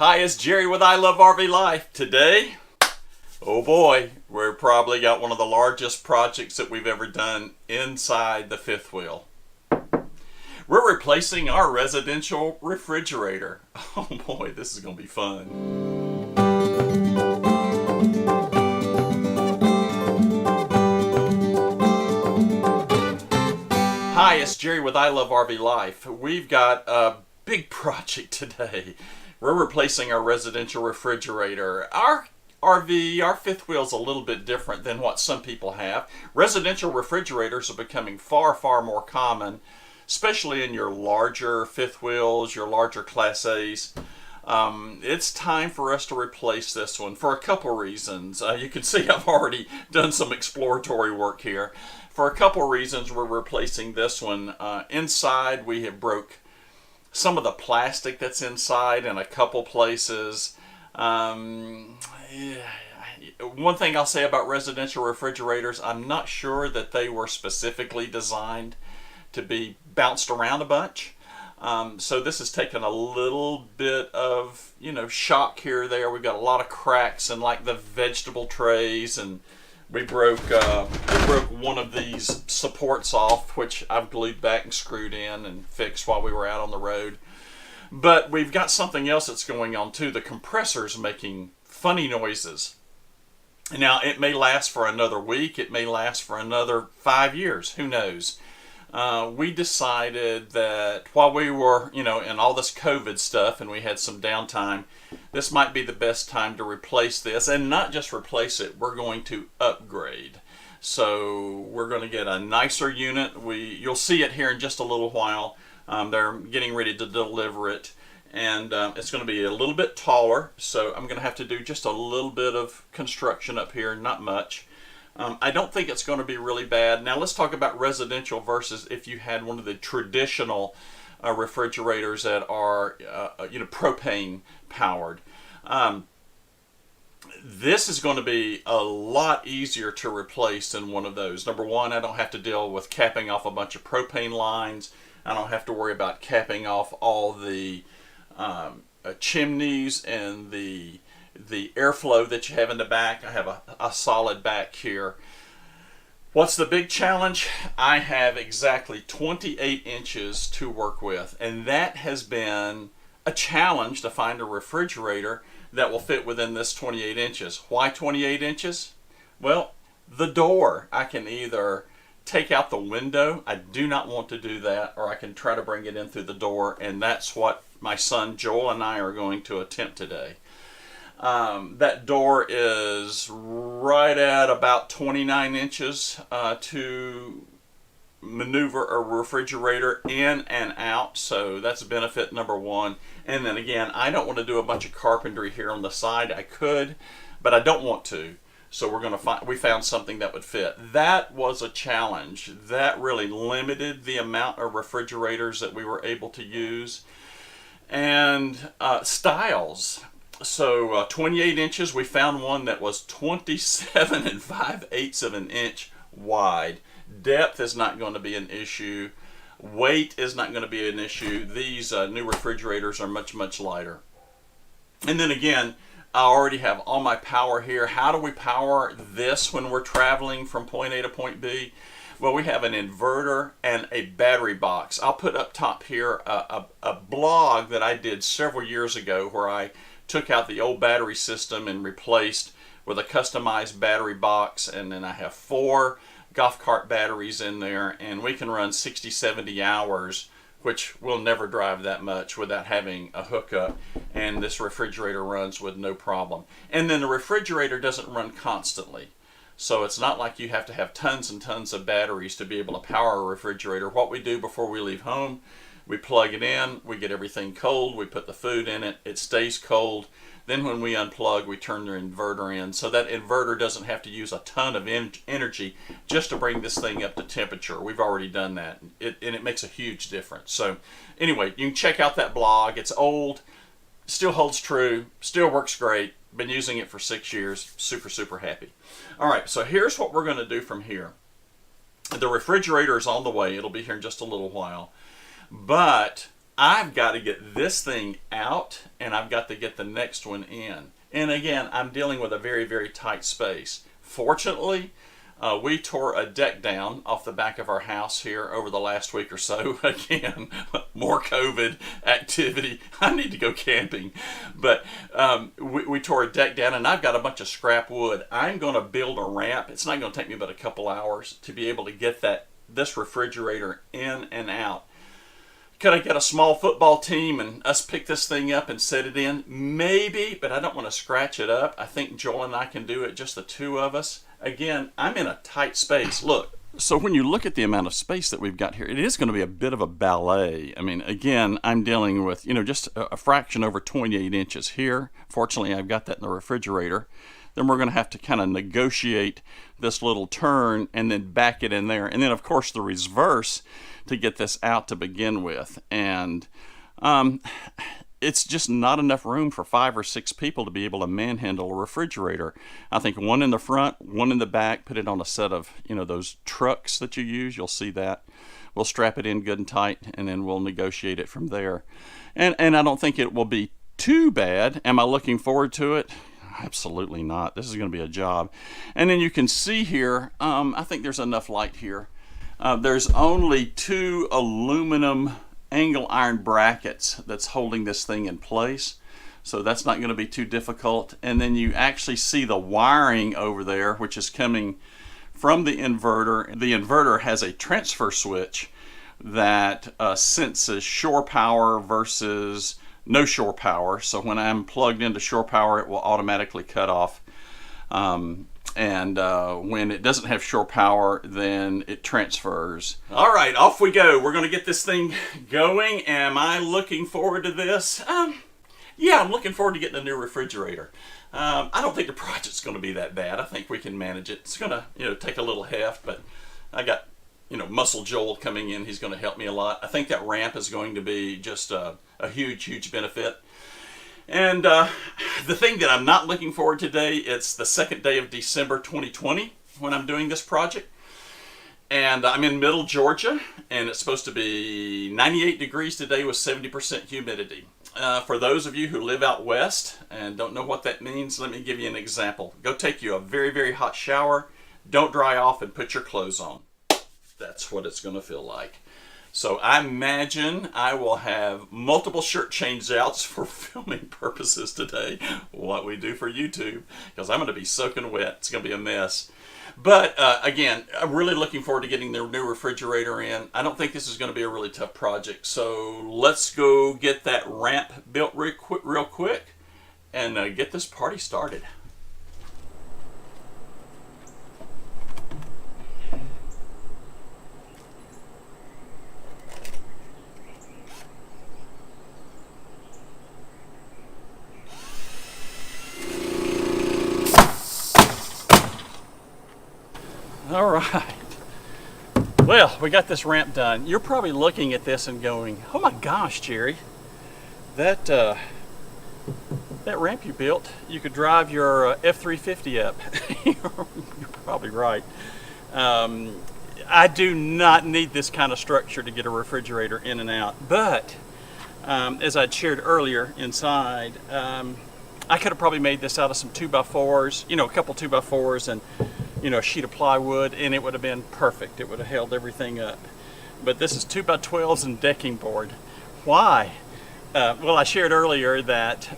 Hi, it's Jerry with I Love RV Life. Today, oh boy, we've probably got one of the largest projects that we've ever done inside the fifth wheel. We're replacing our residential refrigerator. Oh boy, this is going to be fun. Hi, it's Jerry with I Love RV Life. We've got a big project today. We're replacing our residential refrigerator. Our RV, our fifth wheel is a little bit different than what some people have. Residential refrigerators are becoming far, far more common, especially in your larger fifth wheels, your larger Class A's. It's time for us to replace this one for a couple reasons. You can see I've already done some exploratory work here. For a couple reasons, we're replacing this one. Inside, we have broke some of the plastic that's inside in a couple places. One thing I'll say about residential refrigerators, I'm not sure that they were specifically designed to be bounced around a bunch. So this has taken a little bit of, shock here or there. We've got a lot of cracks in like the vegetable trays, and we broke one of these supports off, which I've glued back and screwed in and fixed while we were out on the road. But we've got something else that's going on too. The compressor's making funny noises. Now, it may last for another week. It may last for another 5 years. Who knows? We decided that while we were, in all this COVID stuff and we had some downtime, this might be the best time to replace this, and not just replace it, we're going to upgrade. So we're going to get a nicer unit. You'll see it here in just a little while. They're getting ready to deliver it, and it's going to be a little bit taller, so I'm going to have to do just a little bit of construction up here, not much. I don't think it's going to be really bad. Now let's talk about residential versus if you had one of the traditional refrigerators that are propane powered. This is going to be a lot easier to replace than one of those. Number one, I don't have to deal with capping off a bunch of propane lines. I don't have to worry about capping off all the chimneys and the airflow that you have in the back. I have a solid back here. What's the big challenge? I have exactly 28 inches to work with, and that has been a challenge to find a refrigerator that will fit within this 28 inches. Why 28 inches? Well, the door, I can either take out the window. I do not want to do that, or I can try to bring it in through the door, and that's what my son Joel and I are going to attempt today. That door is right at about 29 inches to maneuver a refrigerator in and out, so that's benefit number one. And then again, I don't want to do a bunch of carpentry here on the side. I could, but I don't want to. So we found something that would fit. That was a challenge. That really limited the amount of refrigerators that we were able to use. And styles. So 28 inches, we found one that was 27 5/8 of an inch wide. Depth is not going to be an issue. Weight is not going to be an issue. These new refrigerators are much, much lighter. And then again, I already have all my power here. How do we power this when we're traveling from point A to point B? Well, we have an inverter and a battery box. I'll put up top here a blog that I did several years ago where I took out the old battery system and replaced with a customized battery box, and then I have 4 golf cart batteries in there, and we can run 60-70 hours, which we'll never drive that much without having a hookup, and this refrigerator runs with no problem. And then the refrigerator doesn't run constantly, so it's not like you have to have tons and tons of batteries to be able to power a refrigerator. What we do before we leave home, we plug it in, we get everything cold, we put the food in it, it stays cold. Then when we unplug, we turn the inverter in. So that inverter doesn't have to use a ton of energy just to bring this thing up to temperature. We've already done that, and it makes a huge difference. So anyway, you can check out that blog. It's old, still holds true, still works great. Been using it for 6 years, super, super happy. All right, so here's what we're going to do from here. The refrigerator is on the way. It'll be here in just a little while. But I've got to get this thing out and I've got to get the next one in. And again, I'm dealing with a very, very tight space. Fortunately, we tore a deck down off the back of our house here over the last week or so. Again, more COVID activity. I need to go camping. But we tore a deck down and I've got a bunch of scrap wood. I'm going to build a ramp. It's not going to take me but a couple hours to be able to get this refrigerator in and out. Could I get a small football team and us pick this thing up and set it in? Maybe, but I don't want to scratch it up. I think Joel and I can do it, just the two of us. Again, I'm in a tight space. Look, so when you look at the amount of space that we've got here, it is going to be a bit of a ballet. I mean, again, I'm dealing with, just a fraction over 28 inches here. Fortunately, I've got that in the refrigerator. Then we're going to have to kind of negotiate this little turn and then back it in there. And then, of course, the reverse to get this out to begin with. And it's just not enough room for 5 or 6 people to be able to manhandle a refrigerator. I think one in the front, one in the back, put it on a set of, those trucks that you use. You'll see that. We'll strap it in good and tight, and then we'll negotiate it from there. And I don't think it will be too bad. Am I looking forward to it? Absolutely not. This is going to be a job. And then you can see here, I think there's enough light here. There's only 2 aluminum angle iron brackets that's holding this thing in place. So that's not going to be too difficult. And then you actually see the wiring over there, which is coming from the inverter. The inverter has a transfer switch that senses shore power versus no shore power. So when I'm plugged into shore power, it will automatically cut off. And when it doesn't have shore power, then it transfers. All right, off we go. We're going to get this thing going. Am I looking forward to this? Yeah, I'm looking forward to getting a new refrigerator. I don't think the project's going to be that bad. I think we can manage it. It's going to, take a little heft, but I got, Muscle Joel coming in. He's going to help me a lot. I think that ramp is going to be just a huge, huge benefit. And the thing that I'm not looking forward to today, it's the 2nd day of December 2020 when I'm doing this project. And I'm in middle Georgia, and it's supposed to be 98 degrees today with 70% humidity. For those of you who live out west and don't know what that means, let me give you an example. Go take you a very, very hot shower, don't dry off, and put your clothes on. That's what it's going to feel like. So I imagine I will have multiple shirt change outs for filming purposes today, what we do for YouTube, because I'm going to be soaking wet. It's going to be a mess. But again, I'm really looking forward to getting the new refrigerator in. I don't think this is going to be a really tough project. So let's go get that ramp built real quick and get this party started. All right. Well, we got this ramp done. You're probably looking at this and going, "Oh my gosh, Jerry, that ramp you built, you could drive your F-350 up." You're probably right. I do not need this kind of structure to get a refrigerator in and out. But as I'd shared earlier inside, I could have probably made this out of some 2x4s, a couple 2x4s and a sheet of plywood, and it would have been perfect. It would have held everything up. But this is 2x12s and decking board. Why? Well, I shared earlier that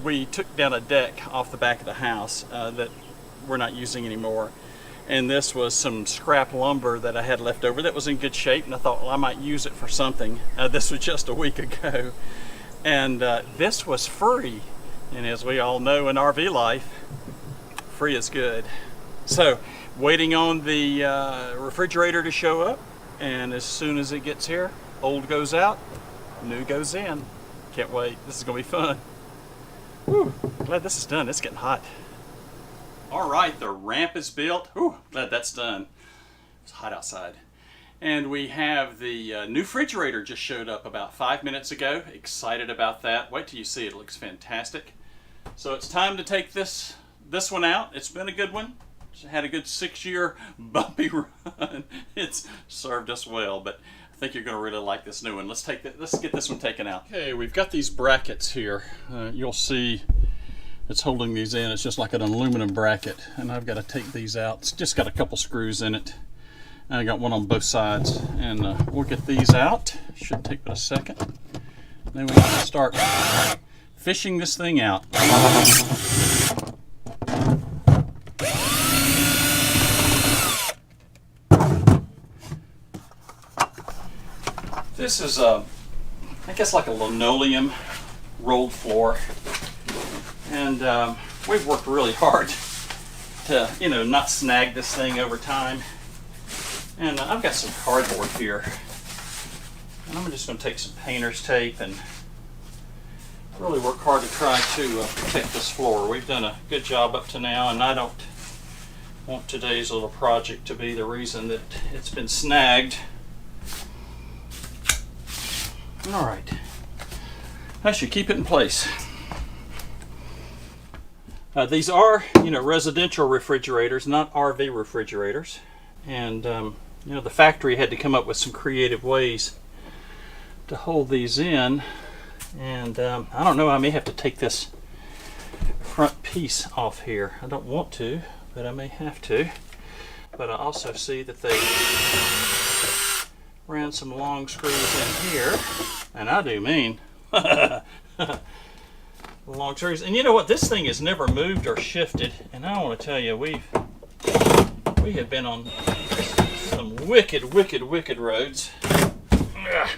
we took down a deck off the back of the house that we're not using anymore. And this was some scrap lumber that I had left over that was in good shape, and I thought, well, I might use it for something. This was just a week ago. And this was free. And as we all know in RV life, free is good. So, waiting on the refrigerator to show up, and as soon as it gets here, old goes out, new goes in. Can't wait. This is going to be fun. Whew, glad this is done. It's getting hot. All right, the ramp is built. Whew, glad that's done. It's hot outside. And we have the new refrigerator just showed up about 5 minutes ago. Excited about that. Wait till you see it. It looks fantastic. So it's time to take this one out. It's been a good one. Had a good 6-year bumpy run. It's served us well, but I I think you're going to really like this new one. Let's get this one taken out. Okay, we've got these brackets here. You'll see it's holding these in. It's just like an aluminum bracket, and I've got to take these out. It's just got a couple screws in it. And I got one on both sides, and we'll get these out. Should take but a second. Then we can start fishing this thing out. This is I guess like a linoleum rolled floor, and we've worked really hard to, you know, not snag this thing over time. And I've got some cardboard here, and I'm just going to take some painter's tape and really work hard to try to protect this floor. We've done a good job up to now, and I don't want today's little project to be the reason that it's been snagged. All right, that should keep it in place. These are, you know, residential refrigerators, not RV refrigerators, and you know, the factory had to come up with some creative ways to hold these in, and I don't know, I may have to take this front piece off here. I don't want to, but I may have to. But I also see that they ran some long screws in here, and I do mean long screws. And you know what, this thing has never moved or shifted, and I want to tell you, we have been on some wicked roads. Ugh.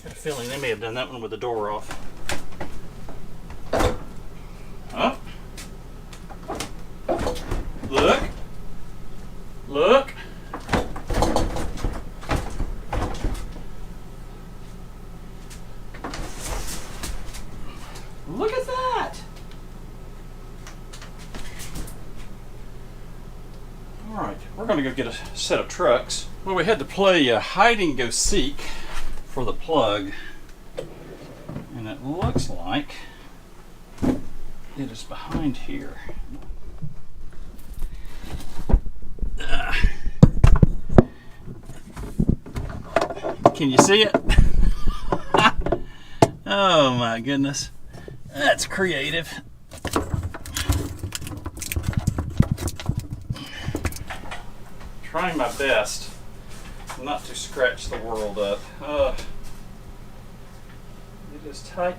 Got a feeling they may have done that one with the door off. Huh? Look. Look. Look at that. All right, we're going to go get a set of trucks. Well, we had to play hide and go seek for the plug, and it looks like it is behind here. Can you see it? Oh my goodness, that's creative. Trying my best not to scratch the world up. It is tight.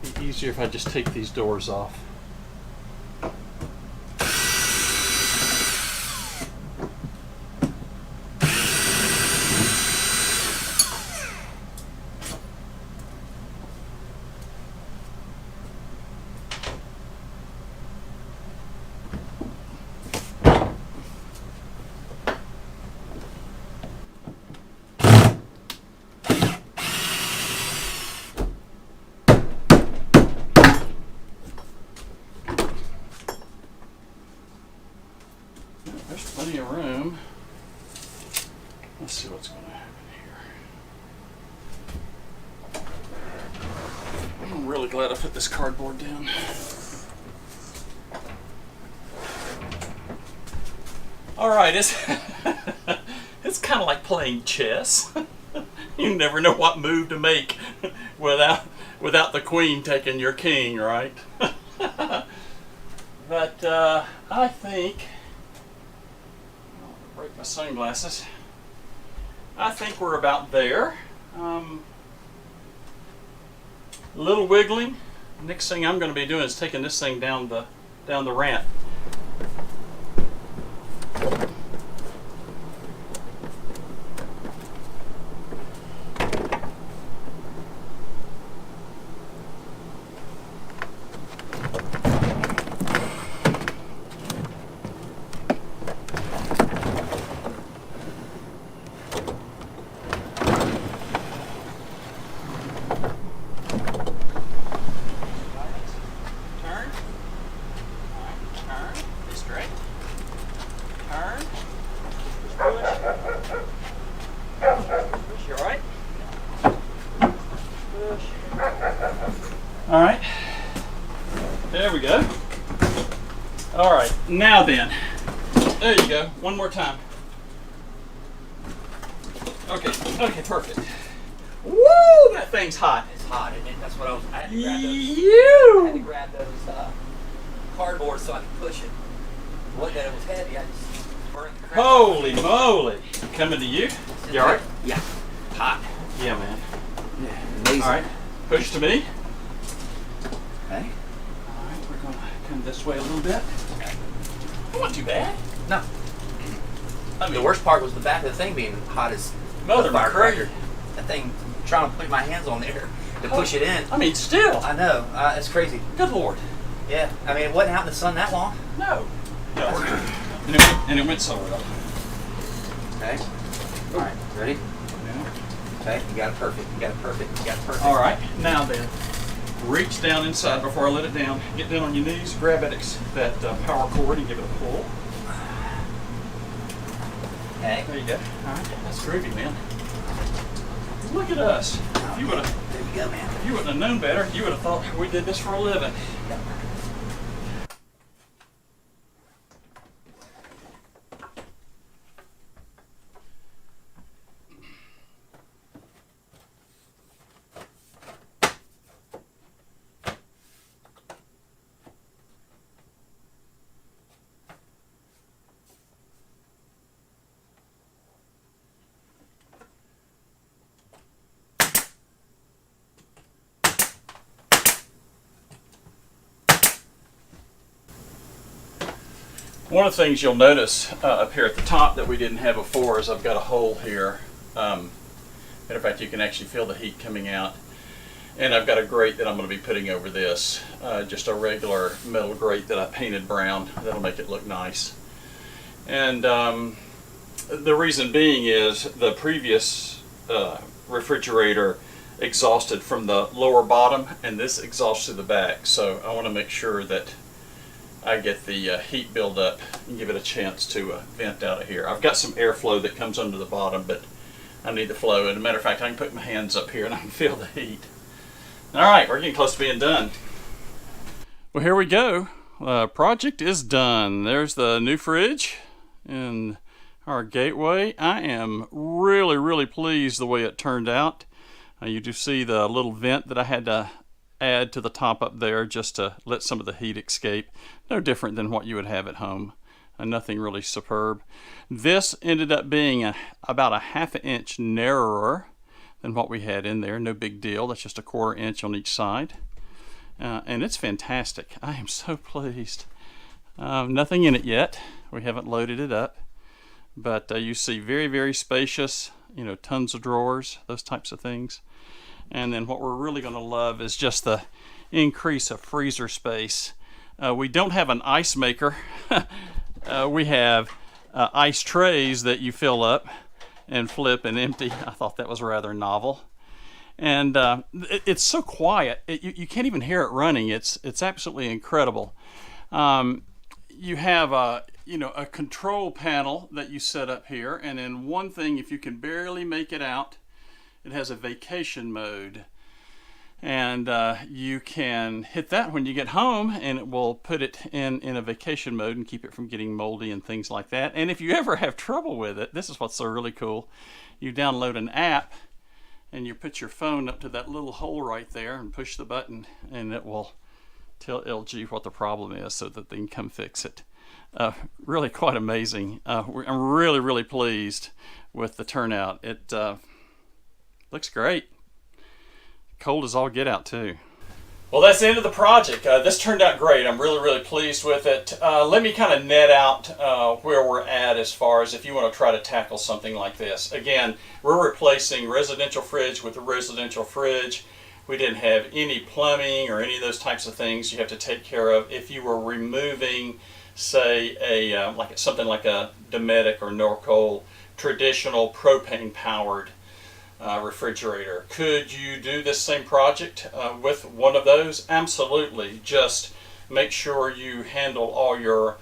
It'd be easier if I just take these doors off. There's plenty of room. Let's see what's going to happen here. I'm really glad I put this cardboard down. All right, it's kind of like playing chess. You never know what move to make without the queen taking your king, right? But I think, I'll break my sunglasses. I think we're about there. A little wiggling. Next thing I'm going to be doing is taking this thing down the ramp. All right, there we go. All right, now then, there you go, one more time. Okay, okay, perfect. Woo, that thing's hot. It's hot, isn't it? That's what I had to grab those cardboard so I could push it. It wasn't that it was heavy, I just burned the crap. Holy moly. Coming to you. You all right? Yeah. Hot. Yeah, man. Yeah. Amazing. All right, push to me. Okay. All right, we're going to come this way a little bit. Not too bad. No. I mean, the worst part was the back of the thing being hot as Mother a firecracker. McCray. That thing, trying to put my hands on there to push it in. I mean, still. I know. It's crazy. Good Lord. Yeah. I mean, it wasn't out in the sun that long. No. And it went so well. Okay. All right. Ready? Yeah. Okay. You got it perfect. You got it perfect. You got it perfect. All right. Now then, reach down inside before I let it down. Get down on your knees. Grab that power cord and give it a pull. Okay. There you go. All right. That's groovy, man. Look at us. If you would have, there you go, man. if you wouldn't have known better, you would have thought we did this for a living. One of the things you'll notice up here at the top that we didn't have before is I've got a hole here. Matter of fact, you can actually feel the heat coming out. And I've got a grate that I'm going to be putting over this. Just a regular metal grate that I painted brown. That'll make it look nice. And the reason being is the previous refrigerator exhausted from the lower bottom, and this exhausts to the back. So I want to make sure that I get the heat build up and give it a chance to vent out of here. I've got some airflow that comes under the bottom, but I need the flow. And as a matter of fact, I can put my hands up here and I can feel the heat. All right, we're getting close to being done. Well, here we go. Project is done. There's the new fridge in our gateway. I am really, really pleased the way it turned out. You do see the little vent that I had to add to the top up there just to let some of the heat escape. No different than what you would have at home. Nothing really superb. This ended up being about a ½ inch narrower than what we had in there. No big deal. That's just a ¼ inch on each side. And it's fantastic. I am so pleased. Nothing in it yet. We haven't loaded it up. But you see very, very spacious, you know, tons of drawers, those types of things. And then what we're really going to love is just the increase of freezer space. We don't have an ice maker. We have ice trays that you fill up and flip and empty. I thought that was rather novel. And it's so quiet, you can't even hear it running. It's absolutely incredible. You have a control panel that you set up here, and then one thing, if you can barely make it out, it has a vacation mode, and you can hit that when you get home and it will put it in a vacation mode and keep it from getting moldy and things like that. And if you ever have trouble with it, this is what's so really cool. You download an app and you put your phone up to that little hole right there and push the button, and it will tell LG what the problem is so that they can come fix it. Really quite amazing. I'm really, really pleased with the turnout. It looks great. Cold as all get out too. Well, that's the end of the project. This turned out great. I'm really, really pleased with it. Let me kind of net out where we're at as far as if you want to try to tackle something like this. Again, we're replacing residential fridge with a residential fridge. We didn't have any plumbing or any of those types of things you have to take care of. If you were removing, say, something like a Dometic or Norcold traditional propane-powered refrigerator. Could you do this same project with one of those? Absolutely. Just make sure you handle all your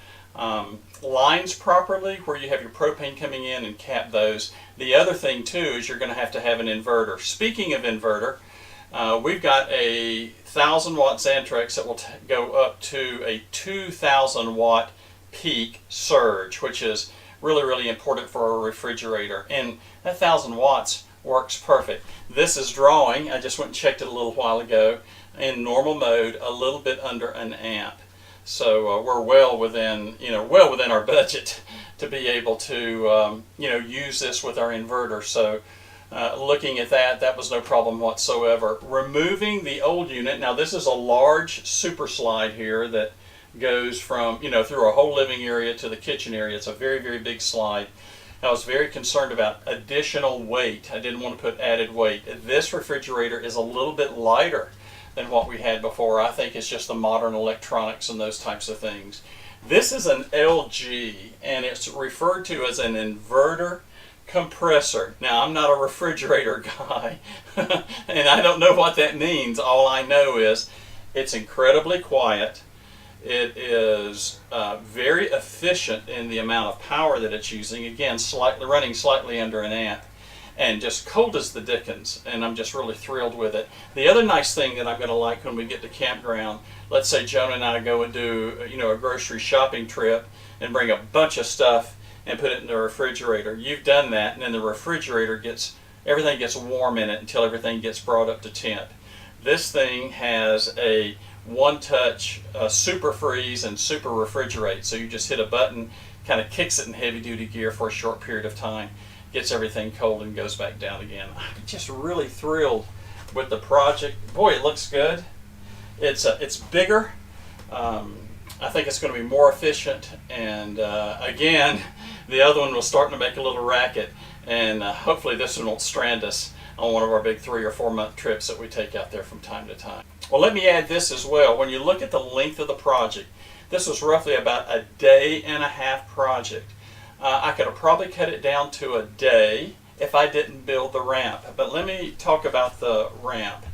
lines properly where you have your propane coming in and cap those. The other thing too is you're going to have an inverter. Speaking of inverter, we've got a 1,000 watt Xantrex that will go up to a 2,000 watt peak surge, which is really, really important for a refrigerator. And that 1,000 watts works perfect. This is drawing, I just went and checked it a little while ago, in normal mode, a little bit under an amp. So we're well within our budget to be able to use this with our inverter. So looking at that, that was no problem whatsoever. Removing the old unit. Now this is a large super slide here that goes from through a whole living area to the kitchen area. It's a very, very big slide. I was very concerned about additional weight. I didn't want to put added weight. This refrigerator is a little bit lighter than what we had before. I think it's just the modern electronics and those types of things. This is an LG, and it's referred to as an inverter compressor. Now, I'm not a refrigerator guy, and I don't know what that means. All I know is it's incredibly quiet. It is very efficient in the amount of power that it's using. Again, running slightly under an amp, and just cold as the dickens. And I'm just really thrilled with it. The other nice thing that I'm going to like when we get to campground, let's say Joan and I go and do a grocery shopping trip and bring a bunch of stuff and put it in the refrigerator. You've done that, and then the refrigerator everything gets warm in it until everything gets brought up to temp. This thing has a one-touch super freeze and super refrigerate. So you just hit a button, kind of kicks it in heavy-duty gear for a short period of time, gets everything cold and goes back down again. I'm just really thrilled with the project. Boy, it looks good. It's bigger. I think it's going to be more efficient. And again, the other one was starting to make a little racket. And hopefully this one won't strand us on one of our big 3 or 4 month trips that we take out there from time to time. Well, let me add this as well. When you look at the length of the project, this was roughly about a 1.5 day project. I could have probably cut it down to a day if I didn't build the ramp. But let me talk about the ramp.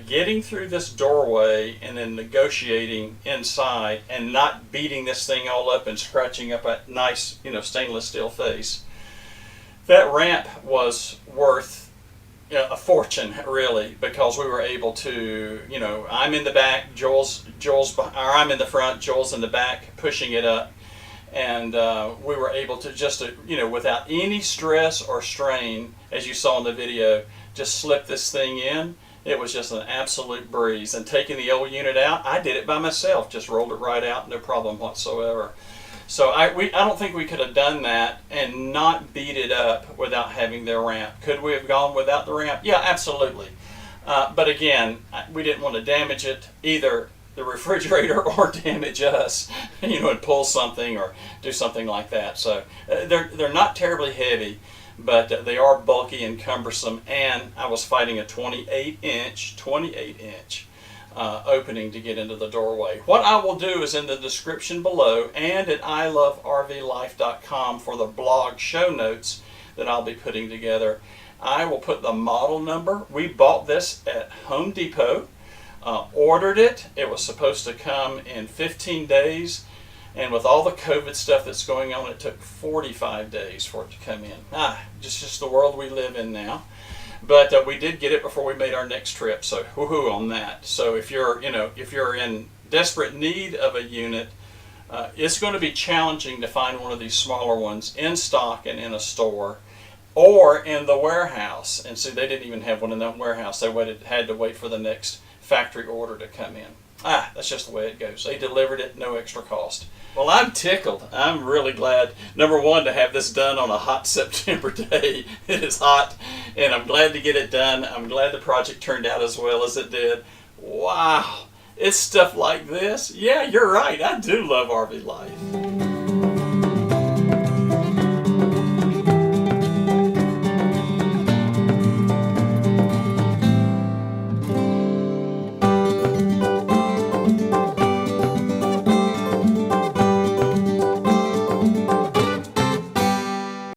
Getting through this doorway and then negotiating inside and not beating this thing all up and scratching up a nice, stainless steel face. That ramp was worth a fortune, really, because we were able to, I'm in the back, I'm in the front, Joel's in the back, pushing it up, and we were able to without any stress or strain, as you saw in the video, just slip this thing in. It was just an absolute breeze. And taking the old unit out, I did it by myself, just rolled it right out, no problem whatsoever. So I don't think we could have done that and not beat it up without having the ramp. Could we have gone without the ramp? Yeah, absolutely. But again, we didn't want to damage it, either the refrigerator or damage us, and pull something or do something like that. So they're not terribly heavy, but they are bulky and cumbersome. And I was fighting a 28 inch opening to get into the doorway. What I will do is in the description below and at ilovervlife.com for the blog show notes that I'll be putting together, I will put the model number. We bought this at Home Depot, ordered it. It was supposed to come in 15 days, and with all the COVID stuff that's going on, it took 45 days for it to come in. Just the world we live in now. But we did get it before we made our next trip, so woohoo on that. So if you're in desperate need of a unit, it's going to be challenging to find one of these smaller ones in stock and in a store, or in the warehouse. And see, they didn't even have one in the warehouse. They had to wait for the next factory order to come in. That's just the way it goes. They delivered it, no extra cost. Well, I'm tickled. I'm really glad, number one, to have this done on a hot September day. It is hot, and I'm glad to get it done. I'm glad the project turned out as well as it did. Wow, it's stuff like this. Yeah, you're right. I do love RV life.